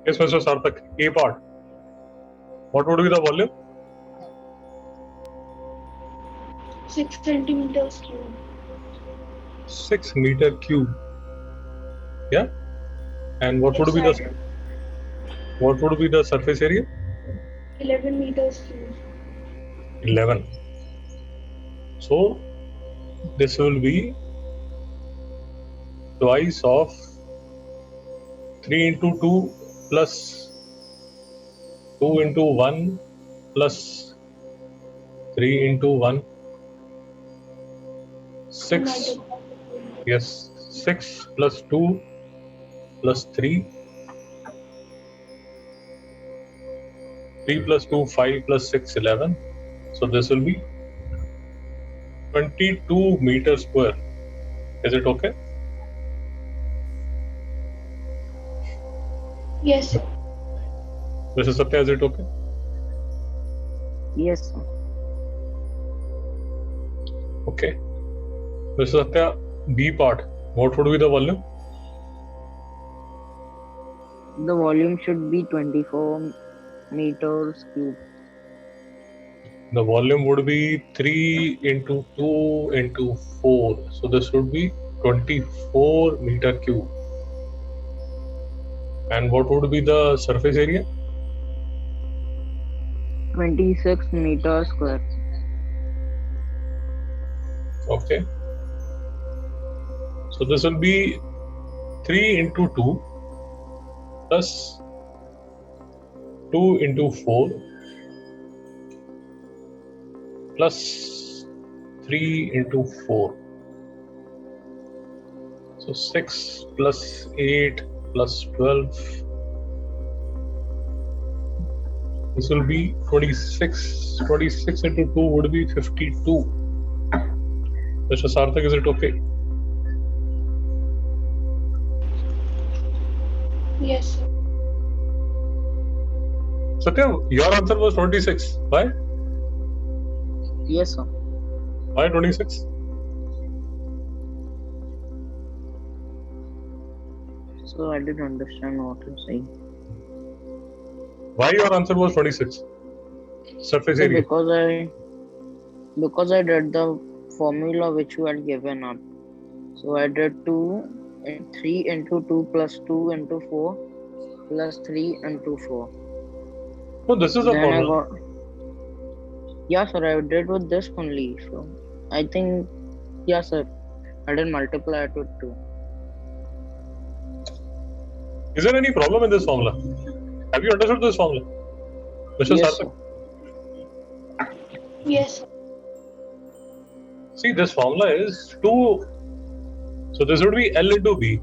Yes, Mr. Sarthak, A part. What would be the volume? 6 centimeters cube. 6 meter cube. Yeah. And what Yes, would be I the did. surface area? 11 meters cube. 11. So this will be twice of 3 into 2 plus 2 into 1 plus 3 into 1. 6. Yes. 6 plus 2 plus 3. 3 plus 2, 5 plus 6, 11. So this will be 22 meters square. Is it okay? Yes, sir. Mr. Satya, is it okay? Yes, sir. Okay. Mr. Satya, B part. What would be the volume? The volume should be 24 meters cube. The volume would be 3 into 2 into 4. So this would be 24 meter cube. And what would be the surface area? 26 meters square. Okay. So this will be 3 into 2 plus 2 into 4 plus 3 into 4. So 6 plus 8 plus 12. This will be 26. 26 into 2 would be 52. Mr. Sarthak, is it okay? Yes, sir. Satya, your answer was 26. Why? Yes, sir. Why 26? So I didn't understand what you're saying. Why your answer was 26? Surface So area. because I did the formula which you had given up. So I did 3 into 2 plus 2 into 4 plus 3 into 4. No, this is the Then I formula. got. Yeah, sir, I did with this only. So I think, yeah, sir, I didn't multiply it with 2. Is there any problem in this formula? Have you understood this formula? Mr. Yes, Sarthak? sir. Yes, sir. See, this formula is 2. So this would be L into B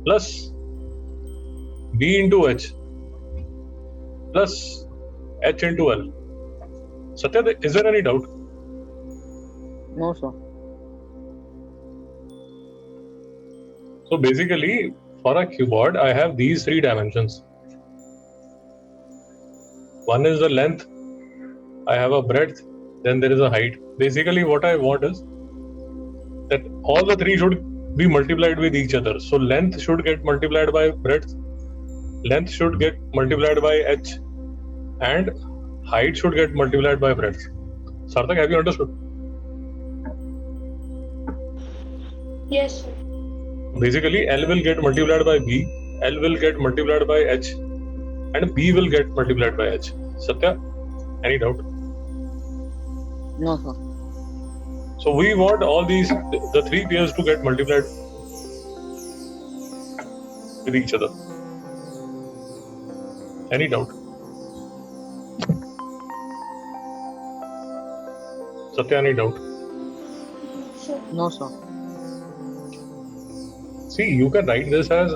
plus B into H plus H into L. Satya, is there any doubt? No, sir. So basically, for a cuboid, I have these 3 dimensions. One is the length, I have a breadth, then there is a height. Basically, what I want is that all the 3 should be multiplied with each other. So length should get multiplied by breadth, length should get multiplied by h, and height should get multiplied by breadth. Sarthak, have you understood? Yes, sir. Basically, L will get multiplied by B, L will get multiplied by H, and B will get multiplied by H. Satya, any doubt? No, sir. So we want all these, the 3 pairs to get multiplied with each other. Any doubt? Satya, any doubt? Sir. No, sir. See, you can write this as,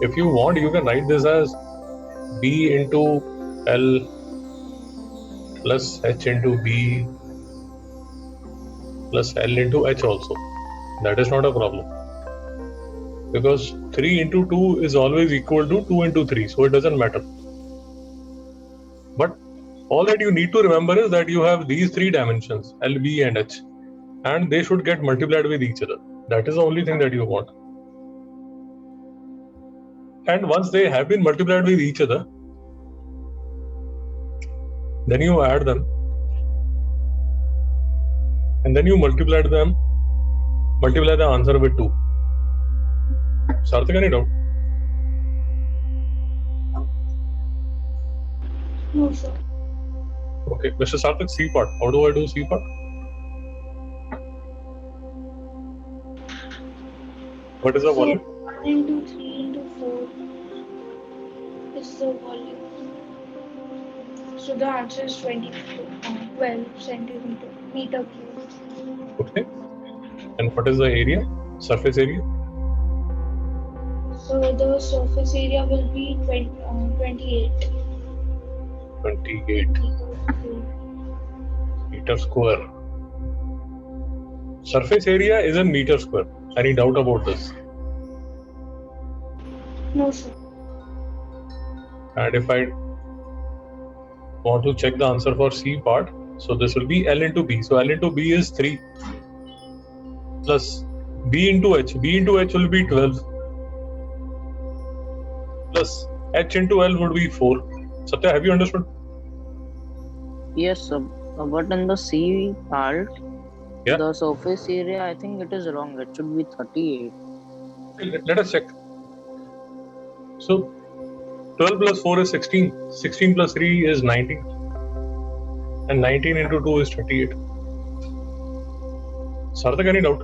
if you want, you can write this as B into L plus H into B plus L into H also. That is not a problem. Because 3 into 2 is always equal to 2 into 3, so it doesn't matter. But all that you need to remember is that you have these 3 dimensions, L, B and H, and they should get multiplied with each other. That is the only thing that you want. And once they have been multiplied with each other, then you add them, and then you multiply the answer with 2. Sarthak, any doubt? No, sir. Okay, Mr. Sarthak, C part. How do I do C part? What is the So volume? 1 into 3 into 4 is the volume. So the answer is 12 centimeter meter cube. Okay. And what is the area? Surface area? So the surface area will be 28 28 meter cube. meter square. Surface area is in meter square. Any doubt about this? No, sir. And if I want to check the answer for C part, so this will be L into B. So L into B is 3 plus B into H. B into H will be 12 plus H into L would be 4. Satya, have you understood? Yes, sir. But in the C part, Yeah. the surface area, I think it is wrong. It should be 38. Let us check. So 12 plus 4 is 16. 16 plus 3 is 19. And 19 into 2 is 38. Sarthak, any doubt?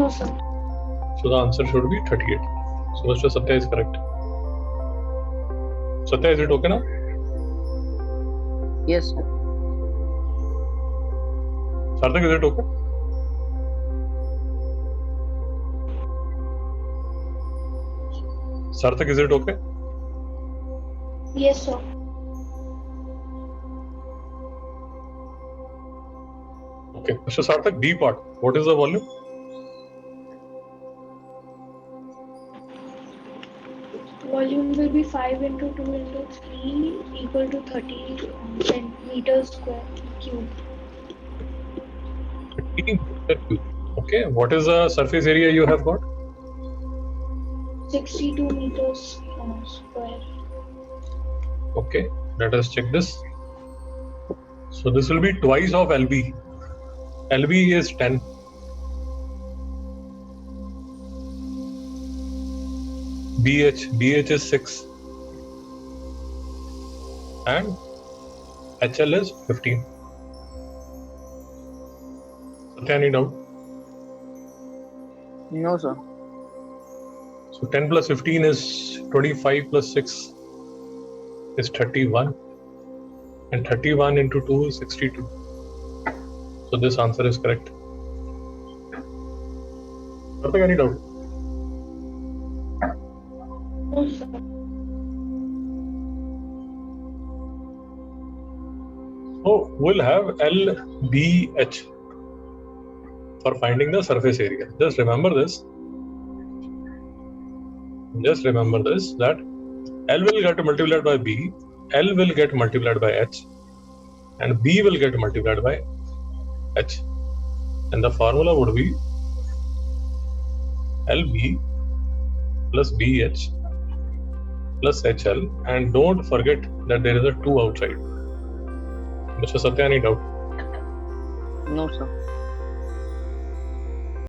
No, sir. So the answer should be 38. So Mr. Satya is correct. Satya, is it okay now? Yes, sir. Sarthak, is it okay? Sarthak, is it okay? Yes, sir. Okay. Mr. Sarthak, D part. What is the volume? Volume will be 5 into 2 into 3 equal to 30 centimeters square cube. 30 meter cube. Okay. What is the surface area you have got? 62 meters square. Okay. Let us check this. So this will be twice of LB. LB is 10. BH is 6. And HL is 15. Satya, any doubt? No, sir. So 10 plus 15 is 25 plus 6 is 31. And 31 into 2 is 62. So this answer is correct. Karthik, any doubt? No, sir. So we'll have LBH for finding the surface area. Just remember this. That L will get multiplied by B, L will get multiplied by H, and B will get multiplied by H. And the formula would be LB plus BH plus HL, and don't forget that there is a 2 outside. Mr. Satya, any doubt? No, sir.